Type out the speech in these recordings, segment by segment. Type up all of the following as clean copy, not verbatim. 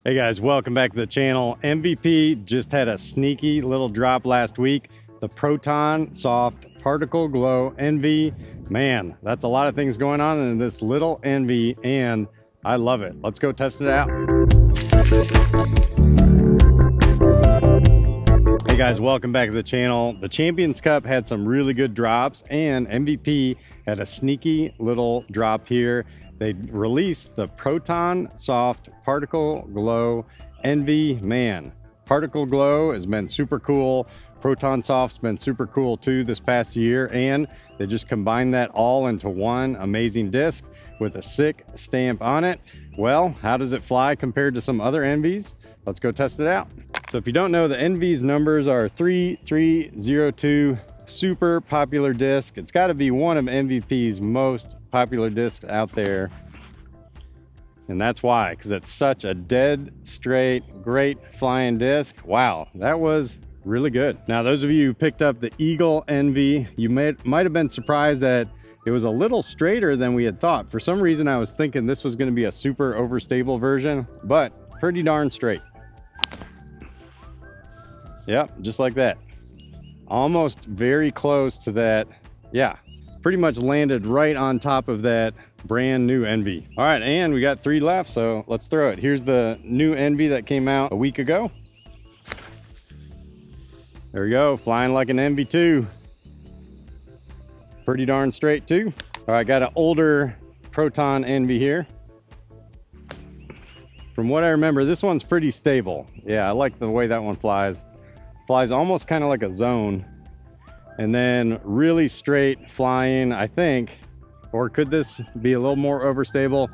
Hey guys, welcome back to the channel. MVP just had a sneaky little drop last week. The Proton Soft Particle Glow NV. Man, that's a lot of things going on in this little NV and I love it. Let's go test it out. Hey guys, welcome back to the channel. The Champions Cup had some really good drops and MVP had a sneaky little drop here. They released the Proton Soft Particle Glow NV. Man, Particle Glow has been super cool. Proton Soft's been super cool too this past year, and they just combined that all into one amazing disc with a sick stamp on it. Well, how does it fly compared to some other NVs? Let's go test it out. So if you don't know, the NV's numbers are 3302. Super popular disc. It's got to be one of MVP's most popular discs out there, and that's why, because it's such a dead straight great flying disc. Wow, that was really good. Now those of you who picked up the Eagle NV, you might have been surprised that it was a little straighter than we had thought. For some reason I was thinking this was going to be a super overstable version, but pretty darn straight. Yep, just like that. Almost very close to that. Yeah, pretty much landed right on top of that brand new NV. All right, and we got 3 left, so let's throw it. Here's the new NV that came out a week ago. There we go, flying like an NV2. Pretty darn straight too. All right, got an older Proton NV here. From what I remember, this one's pretty stable. Yeah, I like the way that one flies. Flies almost kind of like a zone, and then really straight flying, I think. Or could this be a little more overstable?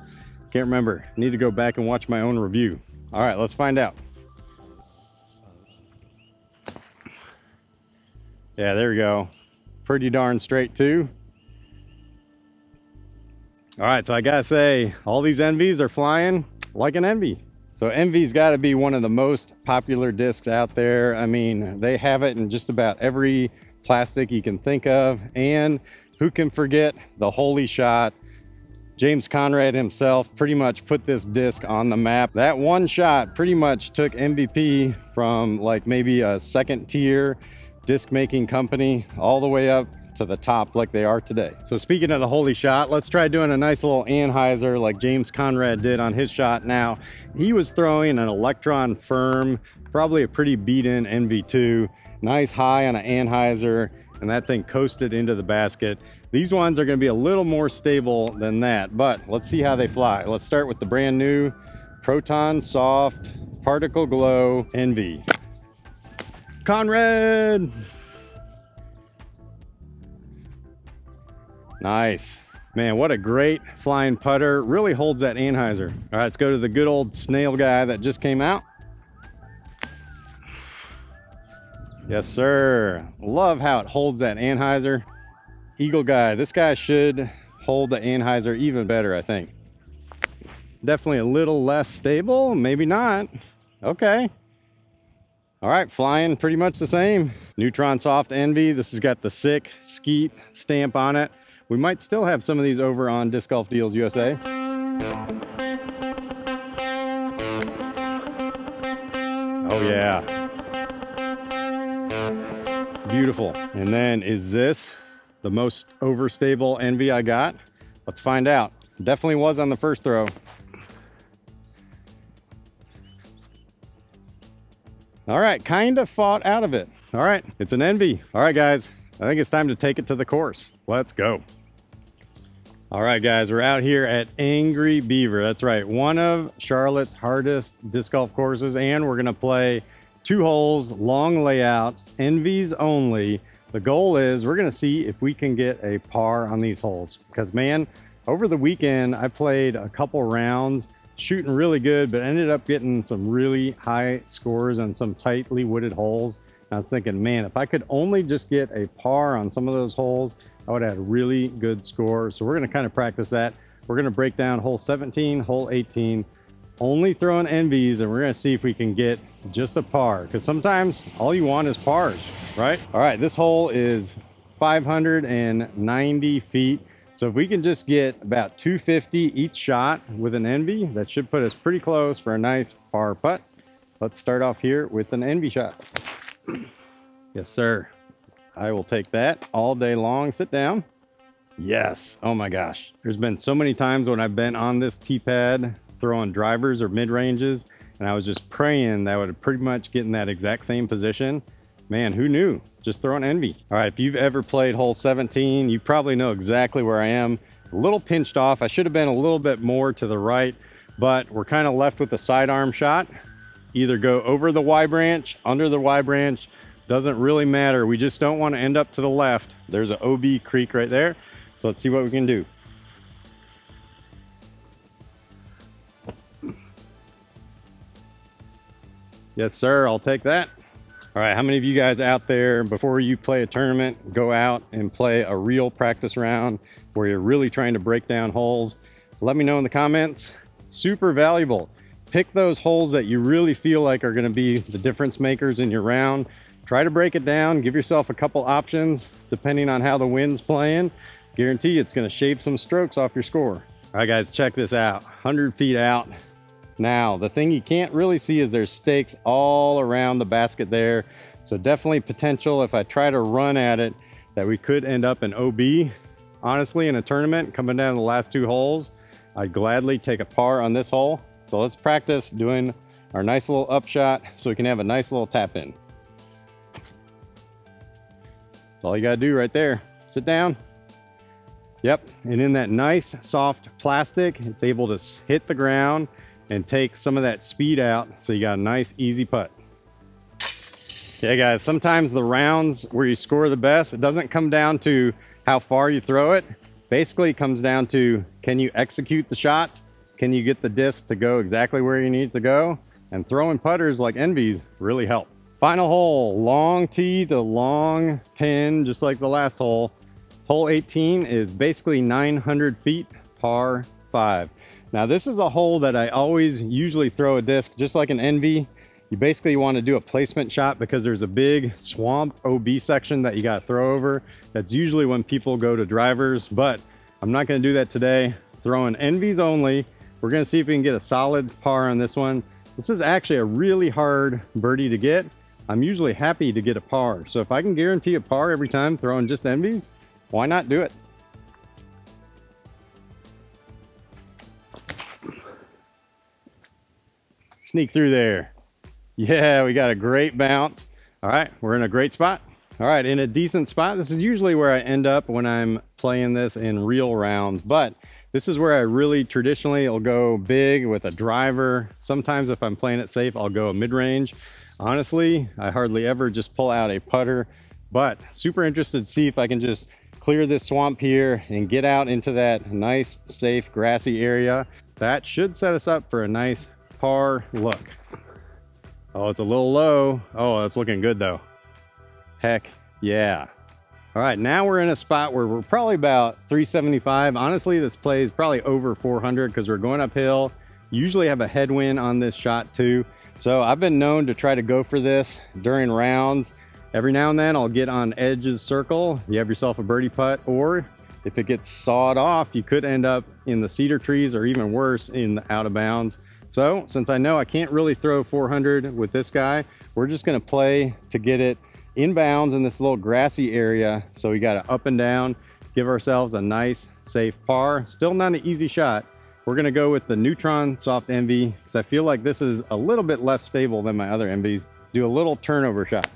Can't remember. Need to go back and watch my own review. All right, let's find out. Yeah, there we go. Pretty darn straight too. All right, so I gotta say, all these NVs are flying like an NV. So NV's got to be one of the most popular discs out there. I mean, they have it in just about every plastic you can think of. And who can forget the holy shot? James Conrad himself pretty much put this disc on the map. That one shot pretty much took MVP from like maybe a second tier disc making company all the way up to the top like they are today. So speaking of the holy shot, let's try doing a nice little Annheiser like James Conrad did on his shot. Now he was throwing an Electron firm, probably a pretty beat-in NV2, nice high on an Annheiser, and that thing coasted into the basket. These ones are going to be a little more stable than that, but let's see how they fly. Let's start with the brand new Proton Soft Particle Glow NV. Conrad! Nice. Man, what a great flying putter. Really holds that Annheiser. All right, let's go to the good old snail guy that just came out. Yes, sir. Love how it holds that Annheiser. Eagle guy. This guy should hold the Annheiser even better, I think. Definitely a little less stable. Maybe not. Okay. All right, flying pretty much the same. Neutron Soft NV. This has got the sick skeet stamp on it. We might still have some of these over on Disc Golf Deals USA. Oh yeah. Beautiful. And then is this the most overstable NV I got? Let's find out. Definitely was on the first throw. All right, kind of fought out of it. All right, it's an NV. All right, guys, I think it's time to take it to the course. Let's go. All right, guys, we're out here at Angry Beaver. That's right, one of Charlotte's hardest disc golf courses, and we're gonna play 2 holes, long layout, NVs only. The goal is we're gonna see if we can get a par on these holes, because man, over the weekend, I played a couple rounds, shooting really good, but ended up getting some really high scores on some tightly wooded holes. And I was thinking, man, if I could only just get a par on some of those holes, I would have had a really good score. So we're going to kind of practice that. We're going to break down hole 17, hole 18, only throwing NVs, and we're going to see if we can get just a par, because sometimes all you want is pars, right? All right, this hole is 590 feet. So if we can just get about 250 each shot with an Envy, that should put us pretty close for a nice par putt. Let's start off here with an Envy shot. Yes, sir. I will take that all day long. Sit down. Yes. Oh my gosh. There's been so many times when I've been on this tee pad throwing drivers or mid-ranges, and I was just praying that I would pretty much get in that exact same position. Man, who knew? Just throw an Envy. All right, if you've ever played hole 17, you probably know exactly where I am. A little pinched off. I should have been a little bit more to the right, but we're kind of left with a sidearm shot. Either go over the Y branch, under the Y branch, doesn't really matter. We just don't want to end up to the left. There's an OB creek right there. So let's see what we can do. Yes, sir, I'll take that. All right, how many of you guys out there, before you play a tournament, go out and play a real practice round where you're really trying to break down holes? Let me know in the comments. Super valuable. Pick those holes that you really feel like are gonna be the difference makers in your round. Try to break it down, give yourself a couple options depending on how the wind's playing. Guarantee it's gonna shave some strokes off your score. All right guys, check this out, 100 feet out. Now, the thing you can't really see is there's stakes all around the basket there. So definitely potential if I try to run at it that we could end up in OB. Honestly, in a tournament, coming down to the last 2 holes, I'd gladly take a par on this hole. So let's practice doing our nice little upshot so we can have a nice little tap in. That's all you gotta do right there. Sit down. Yep, and in that nice soft plastic, it's able to hit the ground and take some of that speed out, so you got a nice easy putt. Okay guys, sometimes the rounds where you score the best, it doesn't come down to how far you throw it. Basically it comes down to, can you execute the shots? Can you get the disc to go exactly where you need it to go? And throwing putters like Envies really help. Final hole, long tee to long pin, just like the last hole. Hole 18 is basically 900 feet, par 5. Now this is a hole that I always usually throw a disc, just like an Envy. You basically want to do a placement shot because there's a big swamp OB section that you got to throw over. That's usually when people go to drivers, but I'm not going to do that today. Throwing Envies only. We're going to see if we can get a solid par on this one. This is actually a really hard birdie to get. I'm usually happy to get a par. So if I can guarantee a par every time throwing just Envies, why not do it? Sneak through there. Yeah, we got a great bounce. All right, we're in a great spot. All right, in a decent spot. This is usually where I end up when I'm playing this in real rounds, but this is where I really traditionally will go big with a driver. Sometimes if I'm playing it safe, I'll go a mid-range. Honestly, I hardly ever just pull out a putter, but super interested to see if I can just clear this swamp here and get out into that nice, safe, grassy area. That should set us up for a nice par look. Oh, it's a little low. Oh, that's looking good though. Heck yeah. All right, now we're in a spot where we're probably about 375. Honestly, this play is probably over 400 because we're going uphill. Usually have a headwind on this shot too. So I've been known to try to go for this during rounds. Every now and then I'll get on edge's circle. You have yourself a birdie putt, or if it gets sawed off, you could end up in the cedar trees or even worse in the out of bounds. So since I know I can't really throw 400 with this guy, we're just gonna play to get it inbounds in this little grassy area. So we got to up and down, give ourselves a nice safe par. Still not an easy shot. We're gonna go with the Neutron Soft Envy because I feel like this is a little bit less stable than my other Envies. Do a little turnover shot.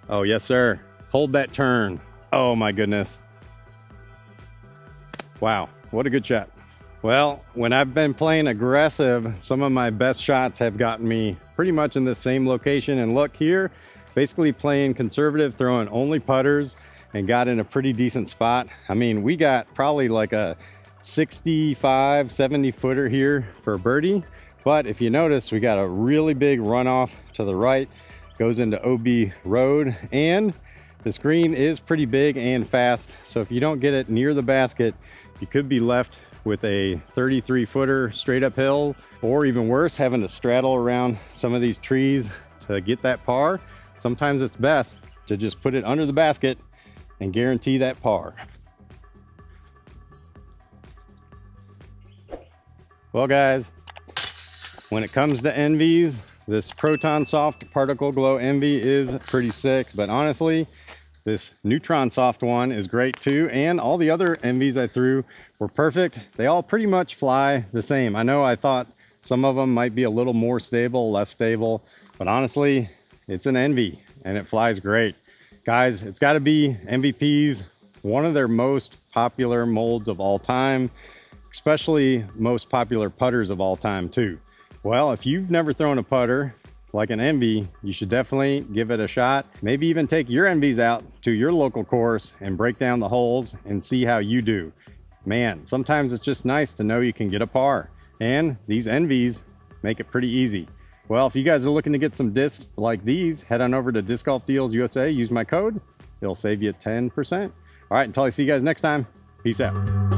Oh yes sir, hold that turn. Oh my goodness. Wow, what a good shot. Well, when I've been playing aggressive, some of my best shots have gotten me pretty much in the same location. And look here, basically playing conservative, throwing only putters, and got in a pretty decent spot. I mean, we got probably like a 65, 70 footer here for birdie. But if you notice, we got a really big runoff to the right, goes into OB Road, and this green is pretty big and fast. So if you don't get it near the basket, you could be left with a 33 footer straight uphill, or even worse, having to straddle around some of these trees to get that par. Sometimes it's best to just put it under the basket and guarantee that par. Well guys, when it comes to envies, this Proton Soft Particle Glow Envy is pretty sick, but honestly, this Neutron Soft one is great too, and all the other envies I threw were perfect. They all pretty much fly the same. I know I thought some of them might be a little more stable, less stable, but honestly, it's an envy and it flies great. Guys, it's gotta be MVP's one of their most popular molds of all time, especially most popular putters of all time too. Well, if you've never thrown a putter like an envy, you should definitely give it a shot. Maybe even take your envies out to your local course and break down the holes and see how you do. Man, sometimes it's just nice to know you can get a par, and these envies make it pretty easy. Well, if you guys are looking to get some discs like these, head on over to Disc Golf Deals USA, use my code, it'll save you 10%. All right, until I see you guys next time, peace out.